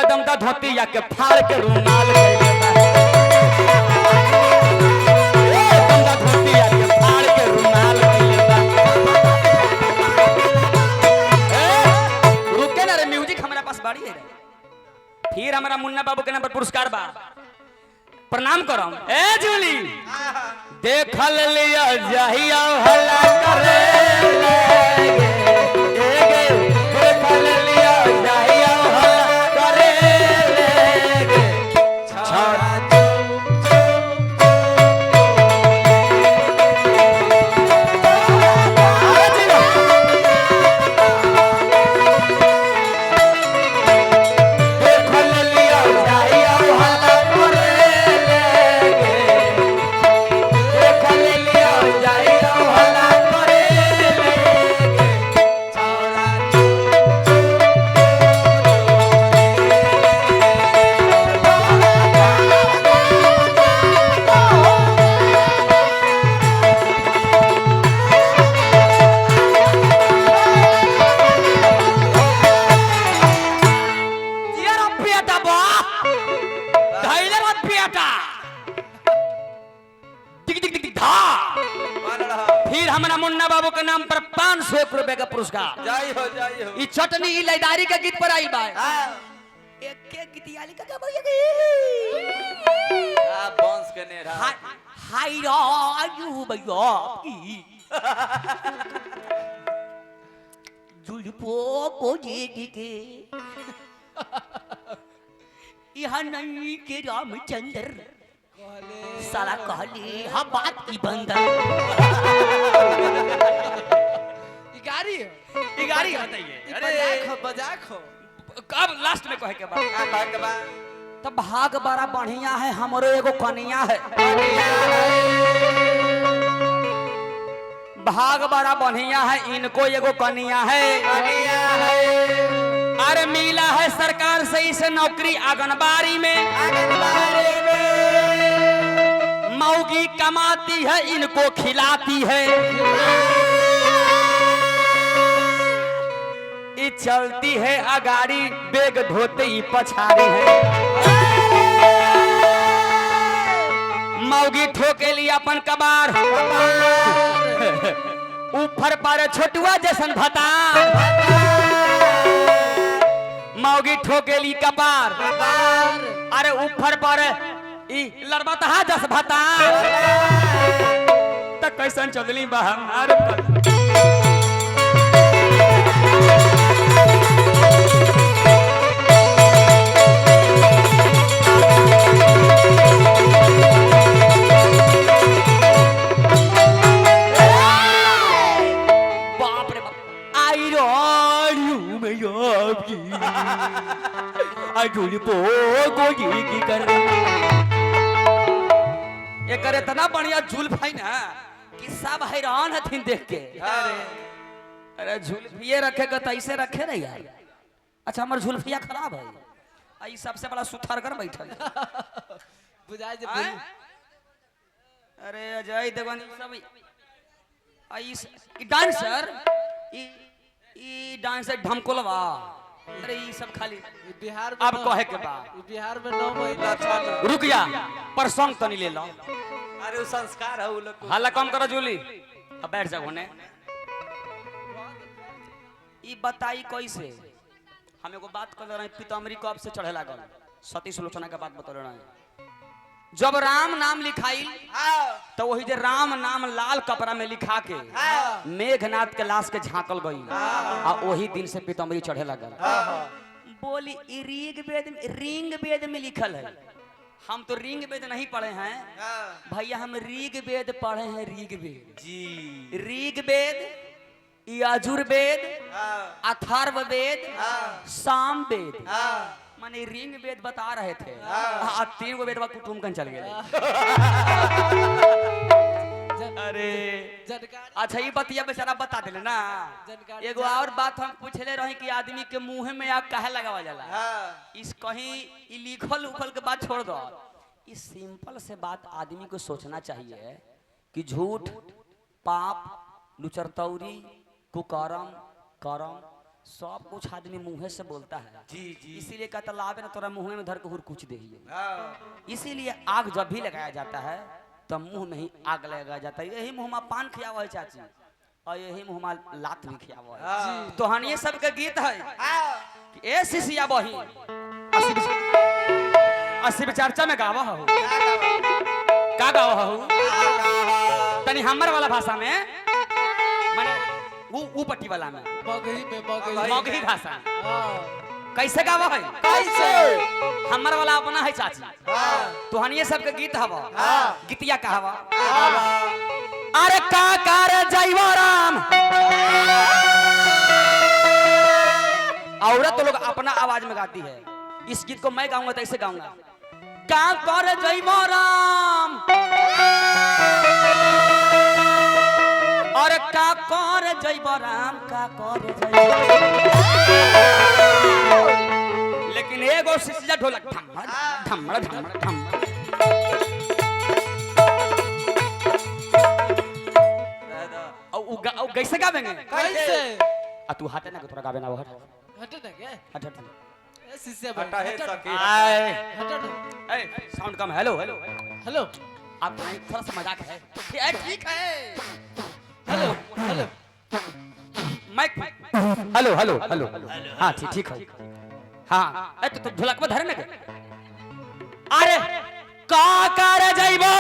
एकदम दा धोती या के फाड़ के रुमाल कइले बा एकदम दा धोती या के फाड़ के रुमाल कइले बा रुके ना रे म्यूजिक हमारे पास बाड़ी है फिर हमारा मुन्ना बाबू के नाम पर पुरस्कार बा प्रणाम करम ए जूली देखल लिया जहिया हल्ला करे गे देखल लिया जहिया हल्ला करे छोरा मुन्ना बाबू के नाम पर 500 रुपए का पुरस्कार जाई हो ई चटनी ई लयदारी के गीत पर आई बा एक के गीतियाली का भैया के बॉन्स के नेरा हाय राजू भैया की जुलपो को जे के यहाँ नहीं के रामचंद्र साला कहली हम बात की बंदर गाड़ी बताइए अरे बजाखो कब लास्ट में कहे के बाद तब भाग बड़ा बढ़िया है हमरो एगो कनिया है भाग बड़ा बढ़िया है इनको एगो कनिया है अरे मिला है सरकार से इसे नौकरी आंगनबाड़ी में मौगी कमाती है इनको खिलाती है ये चलती है अगाड़ी बेग धोते ही पछाड़ी है मौगी ठोके लिया अपन कबार ऊपर पर छोटुआ जैसन भतार मौगी ठोके ली कपार अरे ऊपर पर लड़बता जस भतार तक कैसन चलली बहार कर इतना बढ़िया जुल्फाई ना कि सब हैरान हथिन देख के अरे जुल्फिए रखेगा तो ऐसे रखे ना यार अच्छा हमार जुल्फिया खराब है आई सबसे बड़ा सुथार कर बैठल अरे अजय देवगन सब आई डांसर ई डांसर ढमकोलवा अरे ये सब खाली बिहार अब कहे के बा बिहार में 9 महीना रुक जा पर सॉन्ग तनी ले लो अरे वो संस्कार है वो लोग हल्ला कम करो जूली अब बैठ जाओ ने ई बताई कैसे हम एगो बात कर रहे पीताम्बरी कब से चढ़े लागल सती सुलोचना के बात बता रहे जब राम नाम लिखाई तो वही जे राम नाम लाल कपड़ा में लिखा के मेघनाथ के लाश के झांकल गई आ वही दिन से पीताम्बरी चढ़े लगल बोली रिंग वेद में लिखल है हम तो रिंग वेद नहीं पढ़े हैं भैया हम ऋग वेद पढ़े हैं ऋग वेद जी ऋग वेद यजुर्वेद अथर्व वेद साम वेद माने रिंग वेद बता रहे थे 3 गो वेद कुटुमकन चल गए अरे अच्छा ये बतिया बेचारा बता दिले ना एगो और बात हम पूछले रही कि आदमी के मुंह में आग काहे लगावा जाला इस कहीं लिखल उखल के बात छोड़ दो इस सिंपल से बात आदमी को सोचना चाहिए कि झूठ पाप लुचरतौरी कुकर्म कर्म सब कुछ आदमी मुंह से बोलता है जी जी इसीलिए कहता लावे ना तोरा मुंह में धर के हुर कुछ दे हाँ इसीलिए आग जब भी लगाया जाता है तो मुंह में ही आग लगाया जाता है। यही मुंह में पान खियावा है चाची और यही मुंह में लात भी खियावा है। हाँ तो हनिए सबके गीत है हाँ कि ए सिसिया बही अस्सी चर्चा में गावा हो का गावा हो तनी हमर वाला भाषा में माने ऊ पट्टी वाला में मगही भाषा कैसे गावा है कैसे हमर वाला अपना है चाची हाँ तो हनिए सबके गीत हवा हाँ गीतिया कहवा अरे का कर जैवा राम औरत तो लोग अपना आवाज में गाती है। इस गीत को मैं गाऊंगा तो ऐसे गाऊंगा का कर जैवा राम और का कर जैवा राम का कर जैवा लेकिन एगो सिसिया ढोलक धम धम धम धम और कैसे गावेंगे कैसे आ तू हटे ना तोरा गावे ना हट हट ना क्या हट हट ए शिष्य हटा है सके आए हट ना ए साउंड कम हेलो हेलो हेलो आप थोड़ा सा मजाक है ये ठीक है hello hello mic hello hello hello हां ठीक है हां ए तो ढोलक में धरे ना अरे का कर जइबो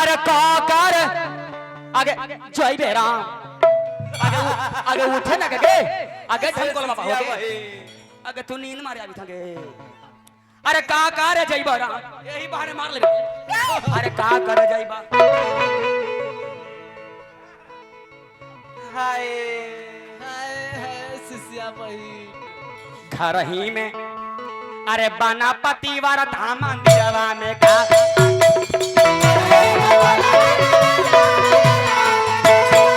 अरे का कर आगे जइबे राम आगे उठे ना के आगे ठनकोल बाबा हो गए आगे तू नींद मारे अभी थके अरे का कर जइबो राम यही बहाने मार ले अरे का कर जइबा हाय हाय हाय शिष्या भाई घर ही में अरे बना पतिवार धाम मंदिरवा में का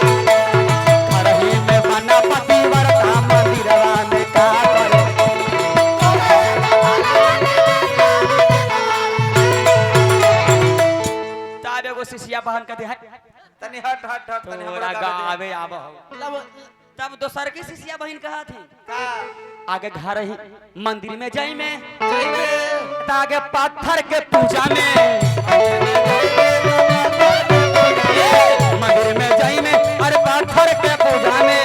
घर ही में बना पतिवार धाम मंदिरवा में का ताबे एगो शिष्या बहन कहते हैं तनी हट हट हट तनी तोरा हमरा गावे आबो लब तब दोसर की शिष्या बहन कहा थी का आगे घर ही मंदिर में जाई में जाइए आगे पत्थर के पूजा में मंदिर में जाई में अरे पत्थर के पूजा में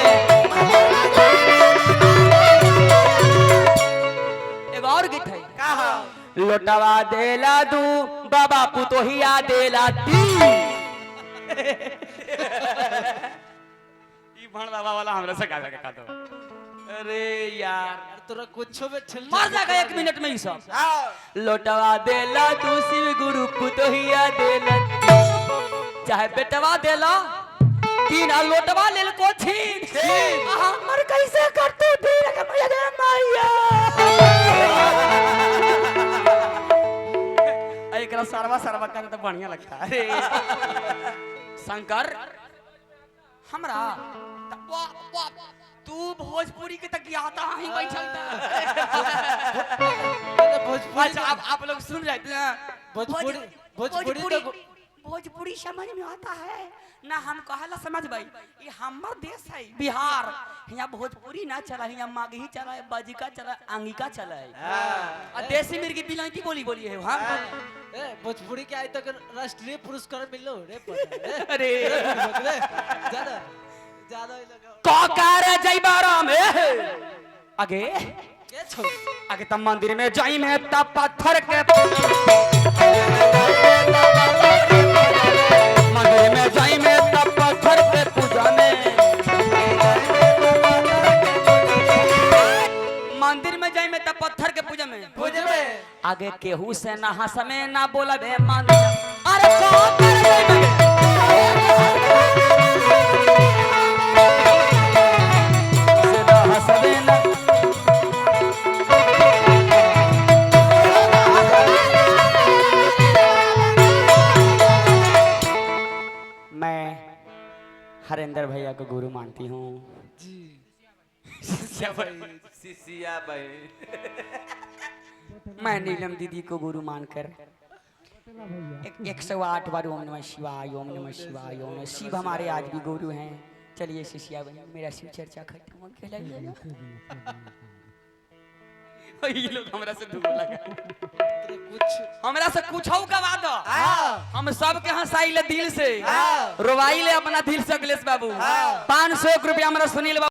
एक और गीत है कहा लोटवा देला दू बाबा पुतोहिया देला ती ई भण बाबा वाला हमरा से गावे के का दो अरे यार तोरा कुछो में ठेल मर जाएगा 1 मिनट में ही सब आओ लोटवा देला तू शिव गुरु पुतोहिया देला चाहे बेटवा देला तीन आ लोटवा लेल को छीन हमर कैसे करतू धीरे के मैया दे मैया एकरा सरवा करे तो बढ़िया लगता है अरे शंकर हमरा तू भोजपुरी के तक आता ही बैठल था भोजपुरी अच्छा आप लोग सुन रहे थे ना भोजपुरी तो भोजपुरी समझ में आता है ना हम कहला समझ भाई ये हमर देश है बिहार यहाँ भोजपुरी ना चला है यहाँ मागही चला है बजिका चला है अंगिका चला है और देसी मिर्गी बिलायती बोली बोली है वहाँ ए भोजपुरी के आज तक राष्ट्रीय पुरस्कार मिलो रे पता अरे ज्यादा ज्यादा ही लगा ककार जइबारा में आगे के छोड़ आगे तब मंदिर में जाई में तब पत्थर के मंदिर में जाई में तब पत्थर के पूजा में मंदिर में जाई में तब पत्थर के पूजा में पूजे में आगे केहू से ना हंस में ना बोला बे मंदिर अरे ककार से ना हंस में ना मैं हरेंद्र भैया को गुरु मानती हूँ जी सिसिया भाई मैं नीलम दीदी को गुरु मानकर 108 बार ओम नमः शिवाय ओम नमः शिवाय ओम नमः शिव हमारे आज भी गुरु हैं चलिए शिष्या बनी मेरा शिव चर्चा खत्म कहलाइएगा। ये लोग हमरा से दूर लगा, हमरा से कुछ गवा दो, हम सब के हंसाई ले दिल से, रोवाई ले अपना दिल से अखिलेश बाबू। 500 रुपया हमरा सुनील बाबू